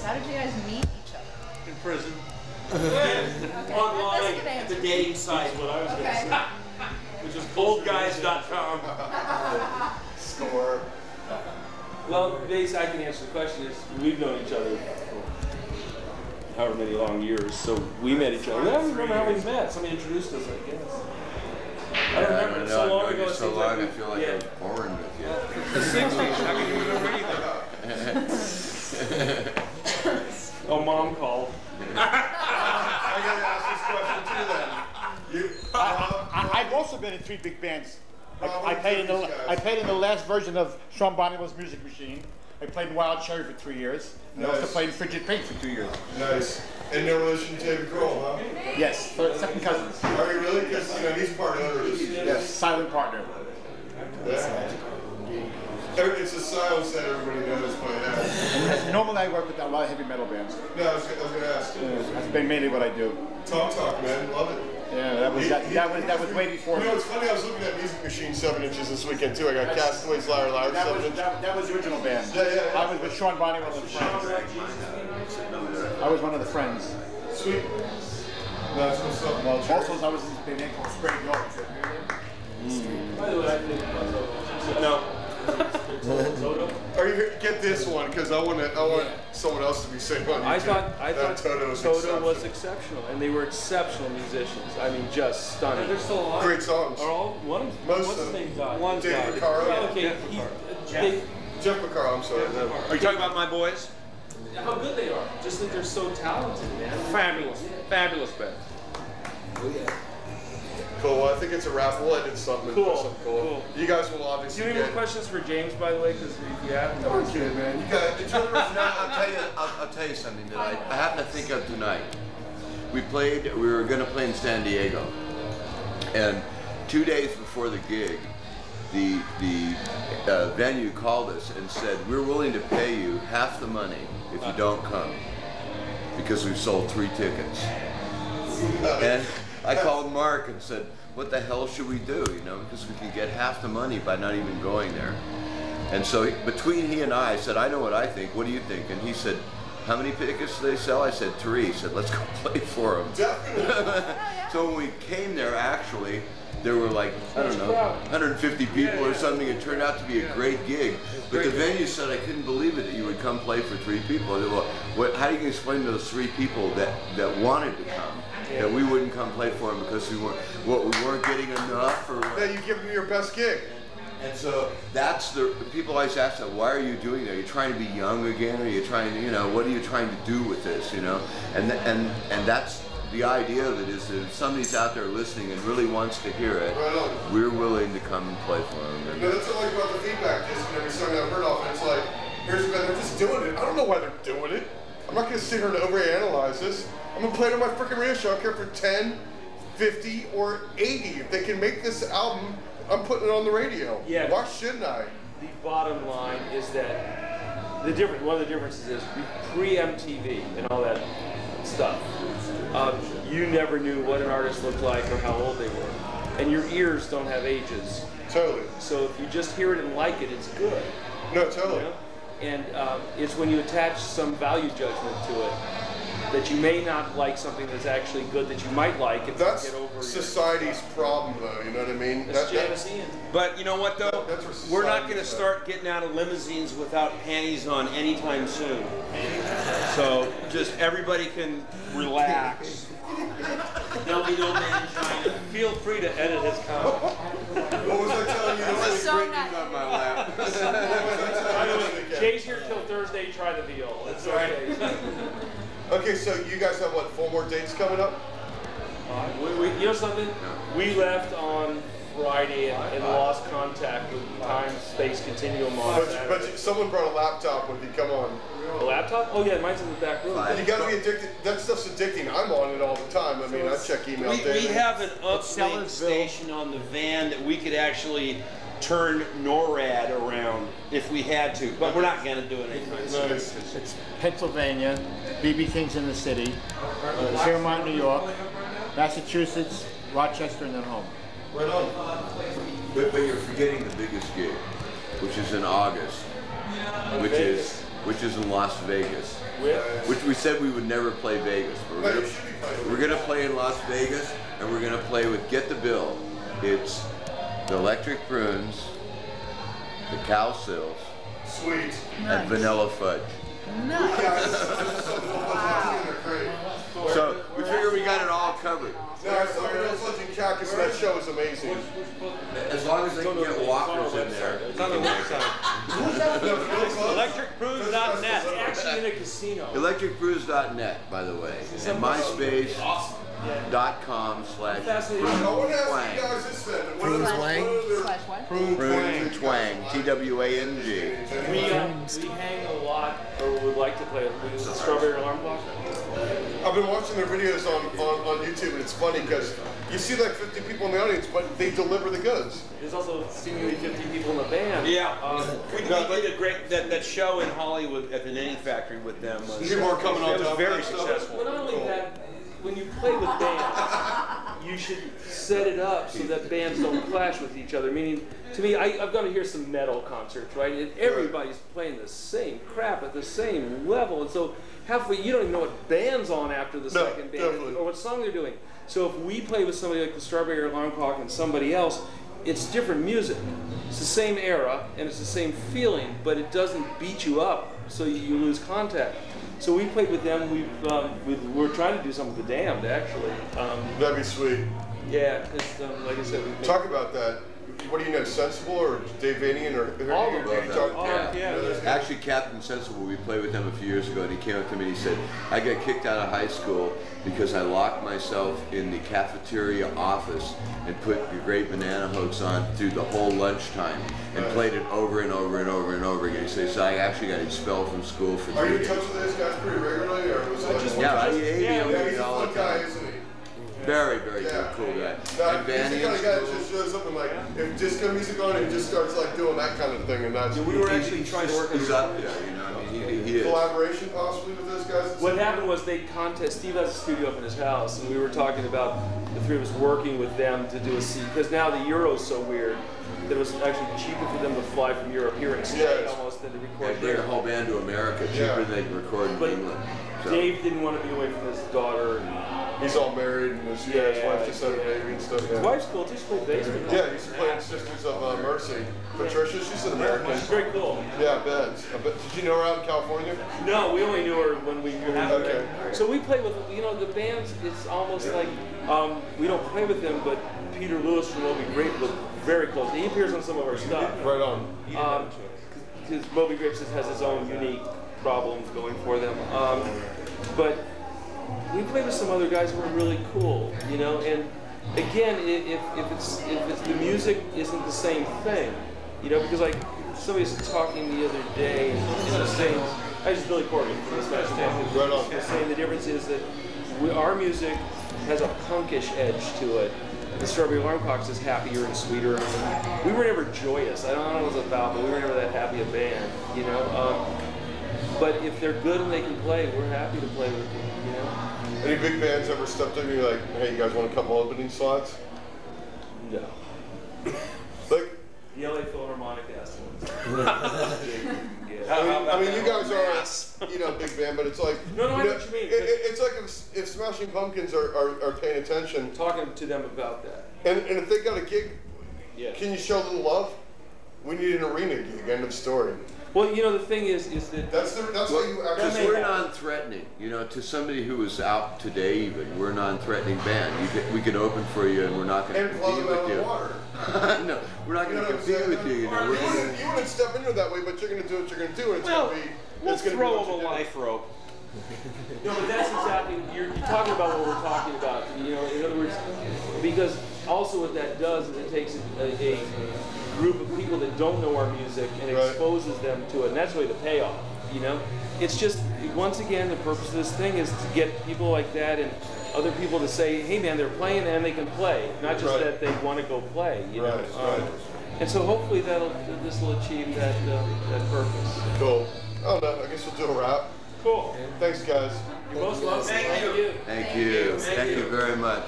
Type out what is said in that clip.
How did you guys meet each other? In prison. Okay, Online, that's a good at the answer. dating site. What I was going to Okay. say. Which is Oldguys.com. Score. Well, basically, I can answer the question is we've known each other for however many long years, so we met each other. I don't remember how we met. Somebody introduced us, I guess. I don't remember. It's so long ago. So long, I feel like I was born with you. The 60s, how can you remember anything? Oh, Mom called. I gotta ask this question too then. I've also been in 3 big bands. I played in the last version of Sean Bonneville's Music Machine. I played in Wild Cherry for 3 years. And I also played in Frigid Pink for 2 years. Nice. And no relation to David Grohl, huh? Yes, second cousins. Are you really? Because he's part owners. Yes, silent partner. Yeah. It's a silence that everybody knows by now. Normally I work with a lot of heavy metal bands. No, I was going to ask. That's been mainly what I do. Talk, man. Love it. Yeah, that was way before. You know, it's funny, I was looking at Music Machine 7 inches this weekend too. I got Castaways, Liar Liar 7 inch. That was the original band. Yeah. I was with Sean Bonneville and friends. I was one of the friends. Sweet. That's what's up. Also, I was in this band called Spray Gold. By the way, I think no. Are you here? Get this one because I want someone else to be saying on YouTube. I thought Toto was exceptional, and they were exceptional musicians. I mean, just stunning. They're still alive. Great songs. Are all one? Most What's of his them. name died? One's Dave died. Recaro. Well, okay, Jeff Recaro, I'm sorry. Are you talking about my boys? how good they are. Just that they're so talented, man. Fabulous. Fabulous band. Cool. Well, I think it's a wrap. We'll edit something. Cool. Put something cool. You guys will Do obviously you have any get. questions for James, by the way? Because if you haven't, No, I'm kidding, man. You got it. I'll tell you something that I happen to think of tonight. We were going to play in San Diego, and 2 days before the gig, the venue called us and said, we're willing to pay you half the money if you don't come, because we've sold 3 tickets. And I called Mark and said, what the hell should we do, because we can get half the money by not even going there. And so between he and I said, I know what I think, what do you think? And he said, how many tickets do they sell? I said 3. He said, let's go play for them. So when we came there, actually, there were like, I don't know, 150 people or something. It turned out to be a great gig. But the venue said, I couldn't believe it that you would come play for 3 people. I said, well, how do you explain to those 3 people that wanted to come, that we wouldn't come play for them because we weren't getting enough? Or Yeah, you give them your best gig. and so that's the people always ask that, why are you doing that? Are you trying to be young again? Are you trying to, what are you trying to do with this, And that's the idea of it, is that if somebody's out there listening and really wants to hear it, we're willing to come and play for them. No, that's what I like about the feedback. Is every song I've heard off, it's like, here's a band, they're just doing it. I don't know why they're doing it. I'm not going to sit here and overanalyze this. I'm going to play it on my freaking radio show. I don't care for 10, 50, or 80. If they can make this album, I'm putting it on the radio. Yeah. Why shouldn't I? The bottom line is that one of the differences is pre-MTV and all that stuff. You never knew what an artist looked like or how old they were, and your ears don't have ages. Totally. So if you just hear it and like it, it's good. No, totally. And it's when you attach some value judgment to it that you may not like something that's actually good that you might like if That's you get over society's problem, though. You know what I mean? That's Jameson. But you know what, though? That's where We're not going to society's start getting out of limousines without panties on anytime soon. So just everybody can relax. There'll be no mangina. Feel free to edit his comment. What was I telling you? This is so nice. on my lap. What was I telling you this weekend? Jay's here till Thursday. Try the veal. That's right. Okay, so you guys have what, 4 more dates coming up? You know something? We left on Friday and lost contact with time, space continuum on Saturday. But someone brought a laptop with you. Come on. A laptop? Oh yeah, mine's in the back room. You gotta be addicted. That stuff's addicting. I'm on it all the time. I mean, I check email daily. We have an uplink station on the van that we could actually turn NORAD around if we had to, but we're not going to do it anytime soon. It's Pennsylvania, BB King's in the city, Fairmont, New York, Massachusetts, Rochester, and then home. Right on. But you're forgetting the biggest gig, which is in August, which is which is in Las Vegas. Which we said we would never play Vegas. But we're gonna play in Las Vegas, and we're gonna play with, get the bill. It's the Electric Prunes, the Cow Sills, Sweet. and Vanilla Fudge. Nice. So we figure we got it all covered. No, I saw Vanilla Fudge and Cactus, and that show is amazing. As long as they can get walkers in there. It's on the website. ElectricPrunes.net. It's actually in a casino. ElectricPrunes.net, by the way. And MySpace.com/PruneTwang. Slash what? Prune Twang. TWANG. We hang a lot, or would like to play with the Strawberry Alarm Clock. I've been watching their videos on YouTube, and it's funny because you see like 50 people in the audience, but they deliver the goods. There's also seemingly 50 people in the band. Yeah, we did a great that show in Hollywood at the Knitting Factory with them. People are coming on It was top very of that stuff. successful. But not only that, when you play with bands, you should set it up so that bands don't clash with each other. Meaning, to me, I've gone to hear some metal concerts, right? And everybody's playing the same crap at the same level, and so halfway you don't even know what band's on after the second band or what song they're doing. So if we play with somebody like the Strawberry Alarm Clock and somebody else, it's different music. It's the same era and it's the same feeling, but it doesn't beat you up so you lose contact. So we played with them. We're trying to do something with the Damned, actually. That'd be sweet. Yeah, because like I said, Talk about that. What do you know, Sensible or Dave Vanian or all of them. Yeah. Actually, Captain Sensible, we played with him a few years ago, and he came up to me and he said, I got kicked out of high school because I locked myself in the cafeteria office and put the Great Banana Hooks on through the whole lunchtime and played it over and over and over and over again. He said, so I actually got expelled from school for 3 Are you in years. touch with those guys pretty regularly, or was it like Yeah, he's a all the fun guy, time. isn't he? Very, very good, cool guy. Now, And he's the Vanny kind of guy that school. just shows up and like, if disco music on, he just starts like doing that kind of thing, and that's We were actually trying to work on He's up there, you know. I mean, he is. collaboration possibly with those guys. What happened was Steve has a studio up in his house, and we were talking about the three of us working with them to do a CD, because now the Euro's so weird that it was actually cheaper for them to fly from Europe here and stay almost than to record Bring there. a whole band to America cheaper than they can record in But England. So. Dave didn't want to be away from his daughter. He's all married, and his wife just had a baby and stuff. His wife's cool, she plays bass with him. Yeah, he's playing Sisters of Mercy. Patricia, she's an American. She's very cool. Yeah, I bet. Did you know her out in California? No, we only knew her when we were having Okay. So we play with, the bands, it's almost like, we don't play with them, but Peter Lewis from Moby Grape was very close. He appears on some of our stuff. Right on. Because Moby Grape has its own unique problems going for them. But we played with some other guys who were really cool, and again, if it's the music isn't the same thing, because like somebody was talking the other day and was saying, I was Billy Corgan from the Smash Mouth, Right on. was saying the difference is that our music has a punkish edge to it. The Strawberry Alarm Clock is happier and sweeter. We were never joyous. I don't know what it was about, but we were never that happy a band, But if they're good and they can play, we're happy to play with them, Any big bands ever stepped in and you're like, hey, you guys want a couple opening slots? No. Like, The LA Philharmonic asked us. I mean, you guys are, big band, but it's like, No, I know what you mean. It's like if Smashing Pumpkins are paying attention, Talking to them about that. and if they got a gig, Yeah. can you show a little love? We need an arena gig. End of story. Well, the thing is that That's how you Because actually. we're non-threatening, to somebody who is out today even, we're a non-threatening band. We could open for you and we're not going to And plug compete them out with of you. the water. No, we're not going to what I'm compete saying? with you, You wouldn't step into it that way, but you're going to do what you're going to do, and it's Well, going to be. we'll It's going to be throw what them a you do. life rope. No, but that's exactly, you're talking about what we're talking about, in other words, because also what that does is it takes a group of people that don't know our music and exposes them to it, and that's really the payoff, It's just, once again, the purpose of this thing is to get people like that and other people to say, hey man, they're playing and they can play, not just that they want to go play, And so hopefully this will achieve that purpose. Cool. Oh no, I guess we'll do a wrap. Cool. Thanks, guys. You're most welcome. Thank you. Thank you. Thank you very much.